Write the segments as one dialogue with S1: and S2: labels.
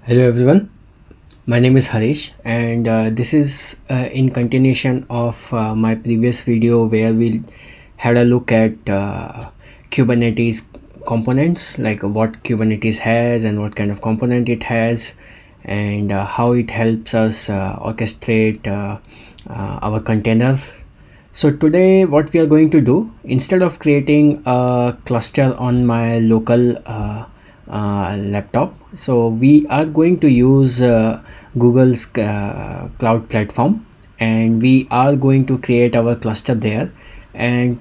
S1: Hello everyone, my name is Harish and this is in continuation of my previous video where we had a look at Kubernetes components, like what Kubernetes has and what kind of component it has, and how it helps us orchestrate our containers. So today what we are going to do, instead of creating a cluster on my local laptop, so we are going to use Google's cloud platform, and we are going to create our cluster there. And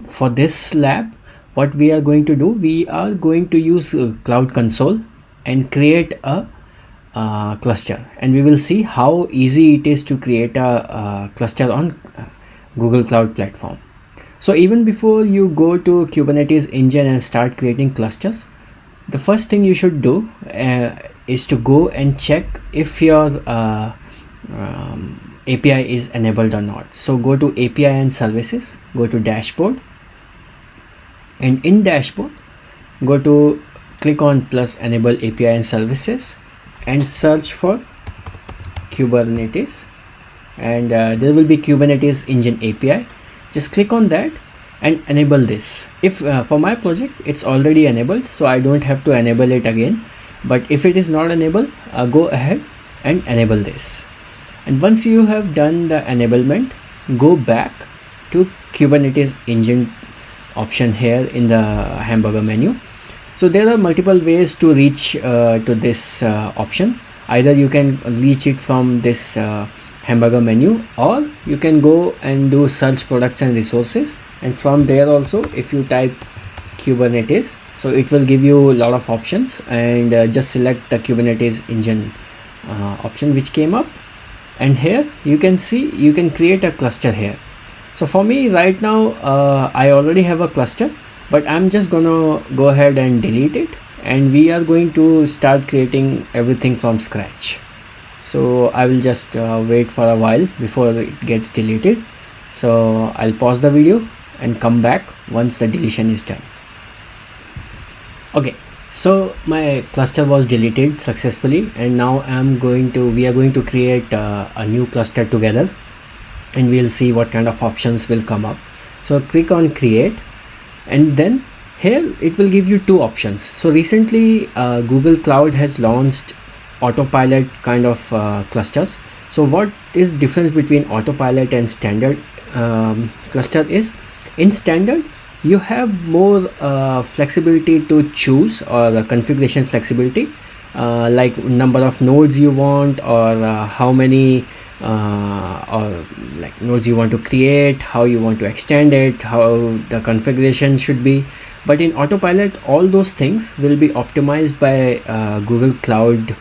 S1: for this lab, what we are going to do, we are going to use Cloud Console and create a cluster, and we will see how easy it is to create a cluster on Google Cloud Platform. So even before you go to Kubernetes engine and start creating clusters, the first thing you should do is to go and check if your API is enabled or not. So go to API and services, go to dashboard, and in dashboard go to click on plus enable API and services and search for Kubernetes, and there will be Kubernetes engine API. Just click on that and enable this. If for my project it's already enabled, so I don't have to enable it again, but if it is not enabled, go ahead and enable this. And once you have done the enablement, go back to Kubernetes engine option here in the hamburger menu. So there are multiple ways to reach to this option. Either you can reach it from this hamburger menu, or you can go and do search products and resources, and from there also if you type Kubernetes, so it will give you a lot of options, and just select the Kubernetes engine option which came up, and here you can see you can create a cluster here. So for me right now I already have a cluster, but I'm just gonna go ahead and delete it, and we are going to start creating everything from scratch. So I will just wait for a while before it gets deleted. So I'll pause the video and come back once the deletion is done. Okay, so my cluster was deleted successfully, and now we are going to create a new cluster together, and we'll see what kind of options will come up. So click on create, and then here it will give you two options. So recently Google Cloud has launched autopilot kind of clusters. So what is difference between autopilot and standard cluster is, in standard you have more flexibility to choose, or the configuration flexibility, like number of nodes you want, or how many or like nodes you want to create, how you want to extend it, how the configuration should be. But in autopilot, all those things will be optimized by Google Cloud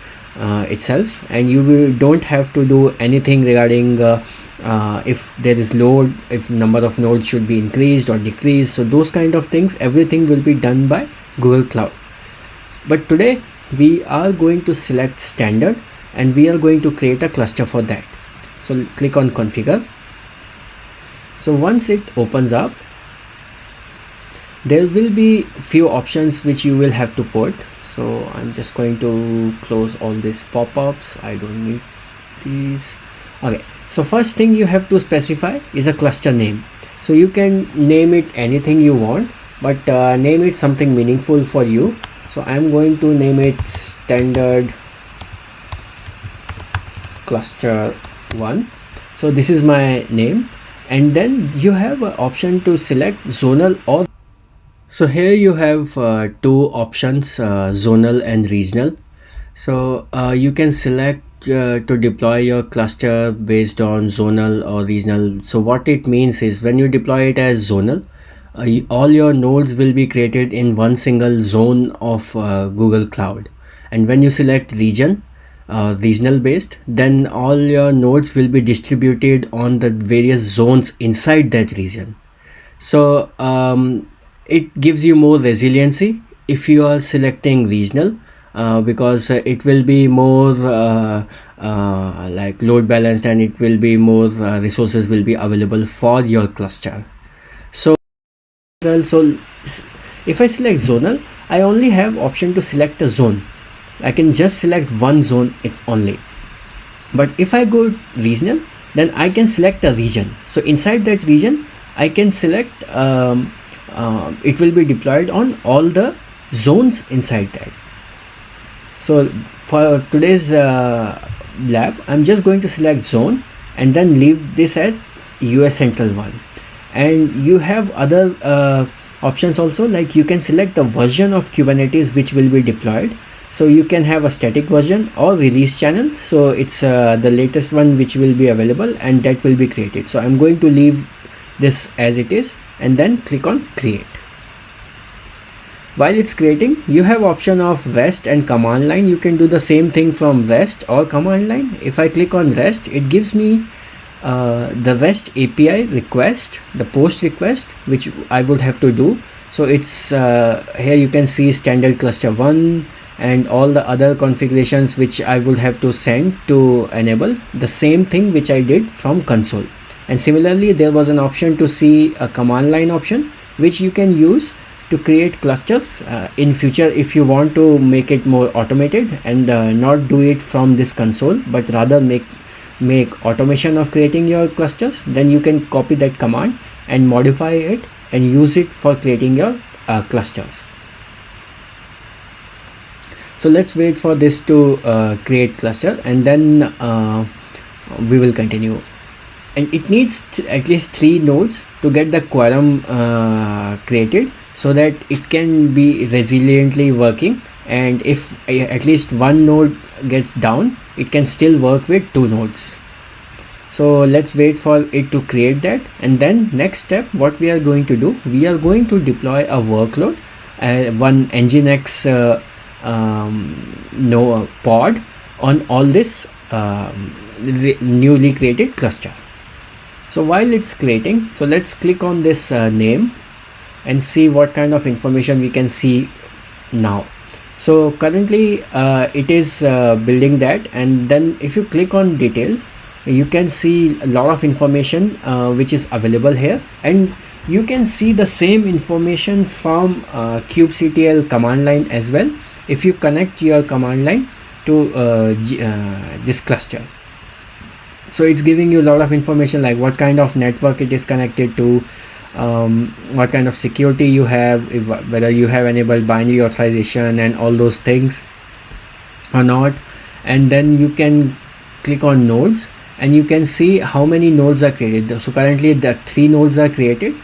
S1: itself, and you don't have to do anything regarding if there is load, if number of nodes should be increased or decreased. So those kind of things, everything will be done by Google Cloud. But today we are going to select standard, and we are going to create a cluster for that. So click on configure. So once it opens up, there will be few options which you will have to put. So I'm just going to close all these pop-ups. I don't need these. Okay, so first thing you have to specify is a cluster name. So you can name it anything you want, but name it something meaningful for you. So I'm going to name it standard cluster 1. So this is my name, and then you have an option to select zonal or. So here you have two options, zonal and regional. So you can select to deploy your cluster based on zonal or regional. So what it means is, when you deploy it as zonal, all your nodes will be created in one single zone of Google Cloud, and when you select region, regional based, then all your nodes will be distributed on the various zones inside that region. So it gives you more resiliency if you are selecting regional, because it will be more like load balanced, and it will be more resources will be available for your cluster. So if I select zonal, I only have option to select a zone. I can just select one zone it only. But if I go regional, then I can select a region. So inside that region I can select it will be deployed on all the zones inside that. So for today's lab, I'm just going to select zone and then leave this at US Central 1. And you have other options also, like you can select the version of Kubernetes which will be deployed. So you can have a static version or release channel. So it's the latest one which will be available, and that will be created. So I'm going to leave this as it is and then click on create. While it's creating, you have option of REST and command line. You can do the same thing from REST or command line. If I click on REST, it gives me the REST API request, the post request, which I would have to do. So it's here you can see standard cluster 1 and all the other configurations which I would have to send to enable the same thing which I did from console. And similarly, there was an option to see a command line option which you can use to create clusters in future if you want to make it more automated and not do it from this console, but rather make automation of creating your clusters. Then you can copy that command and modify it and use it for creating your clusters. So let's wait for this to create cluster, and then we will continue. And it needs at least 3 nodes to get the quorum created, so that it can be resiliently working, and if at least one node gets down, it can still work with 2 nodes. So let's wait for it to create that. And then next step, what we are going to do, we are going to deploy a workload, one Nginx pod on all this newly created cluster. So while it's creating, so let's click on this name and see what kind of information we can see now. So currently it is building that, and then if you click on details, you can see a lot of information which is available here, and you can see the same information from kubectl command line as well if you connect your command line to this cluster. So it's giving you a lot of information, like what kind of network it is connected to, what kind of security you have, whether you have enabled binary authorization and all those things or not. And then you can click on nodes and you can see how many nodes are created. So currently the 3 nodes are created.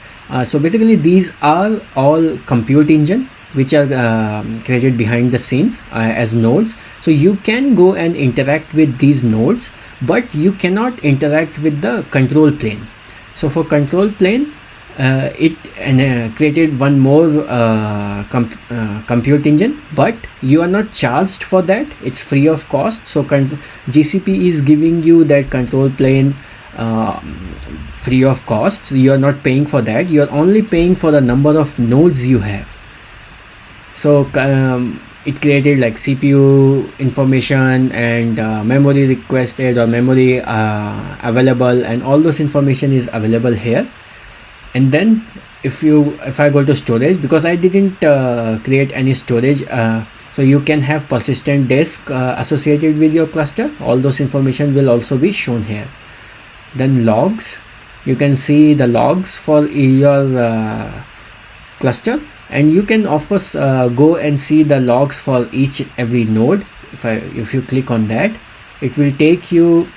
S1: So basically these are all compute engine which are created behind the scenes as nodes. So you can go and interact with these nodes, but you cannot interact with the control plane. So for control plane, it created one more compute engine, but you are not charged for that. It's free of cost. So GCP is giving you that control plane free of cost. So you are not paying for that. You are only paying for the number of nodes you have. So it created like CPU information and memory requested or memory available, and all those information is available here. And then if I go to storage, because I didn't create any storage, so you can have persistent disk associated with your cluster. All those information will also be shown here. Then logs, you can see the logs for your cluster, and you can of course go and see the logs for every node. If you click on that, it will take you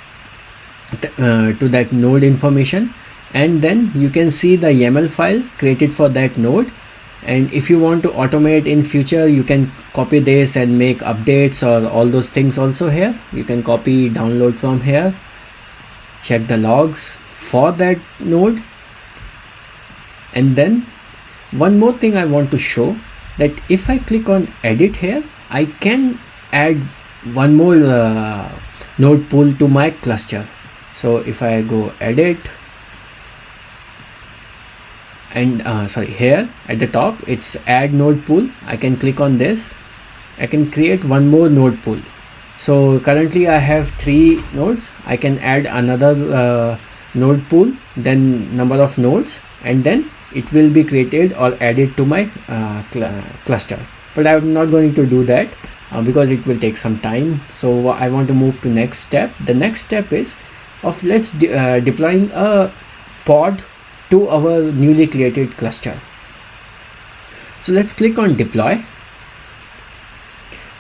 S1: to that node information, and then you can see the YAML file created for that node. And if you want to automate in future, you can copy this and make updates or all those things also here. You can copy, download from here, check the logs for that node. And then one more thing I want to show, that if I click on edit here, I can add one more node pool to my cluster. So if I go edit, and here at the top it's add node pool, I can click on this. I can create one more node pool. So currently I have 3 nodes. I can add another node pool, then number of nodes, and then it will be created or added to my cluster. But I'm not going to do that. because it will take some time. So I want to move to next step. The next step is of let's deploying a pod to our newly created cluster. So let's click on deploy,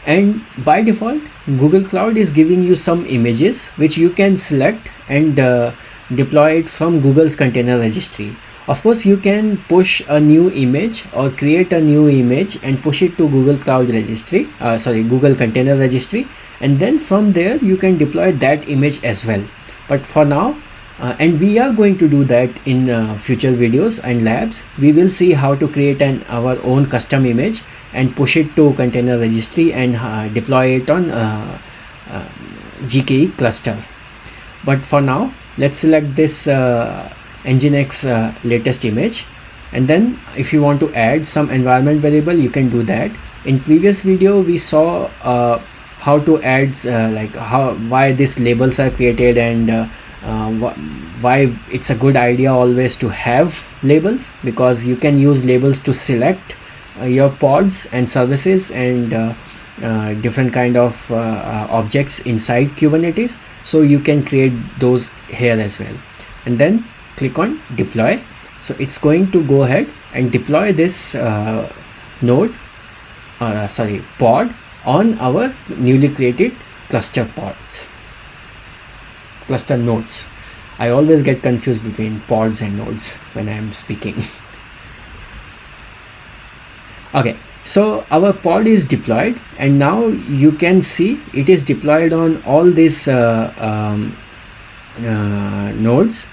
S1: and by default Google Cloud is giving you some images which you can select and deploy it from Google's container registry. Of course, you can push a new image or create a new image and push it to Google Cloud registry, Google Container Registry, and then from there you can deploy that image as well. But for now, and we are going to do that in future videos and labs, we will see how to create our own custom image and push it to Container Registry and deploy it on GKE cluster. But for now, let's select this Nginx latest image, and then if you want to add some environment variable, you can do that. In previous video we saw how to add why these labels are created, and why it's a good idea always to have labels, because you can use labels to select your pods and services and different kind of objects inside Kubernetes. So you can create those here as well, and then click on deploy. So it's going to go ahead and deploy this pod on our newly created cluster nodes. I always get confused between pods and nodes when I am speaking. Okay, so our pod is deployed, and now you can see it is deployed on all these nodes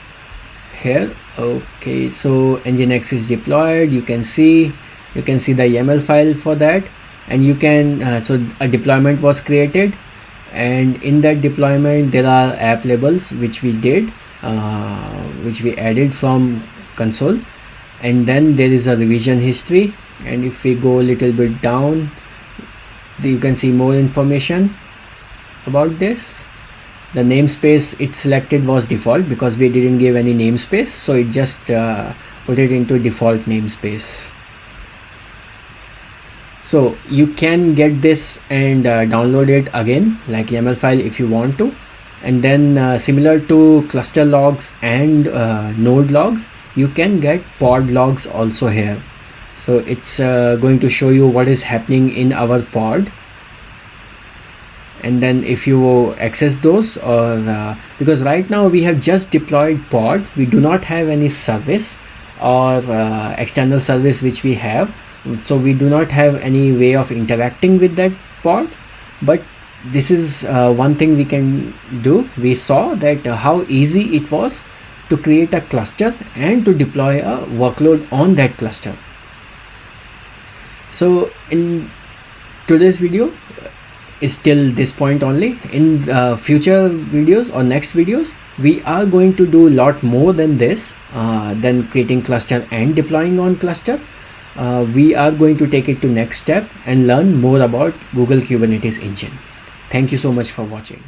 S1: here. Okay, so Nginx is deployed. You can see the YAML file for that, and you can so a deployment was created, and in that deployment there are app labels which we did, which we added from console, and then there is a revision history. And if we go a little bit down, you can see more information about this. The namespace it selected was default because we didn't give any namespace, so it just put it into default namespace. So you can get this and download it again like YAML file if you want to, and then similar to cluster logs and node logs, you can get pod logs also here. So it's going to show you what is happening in our pod, and then if you access those, or because right now we have just deployed pod, we do not have any service or external service which we have, so we do not have any way of interacting with that pod. But this is one thing we can do. We saw that how easy it was to create a cluster and to deploy a workload on that cluster. So in today's video is till this point only. In future videos or next videos, we are going to do a lot more than this, than creating cluster and deploying on cluster. We are going to take it to next step and learn more about Google Kubernetes Engine. Thank you so much for watching.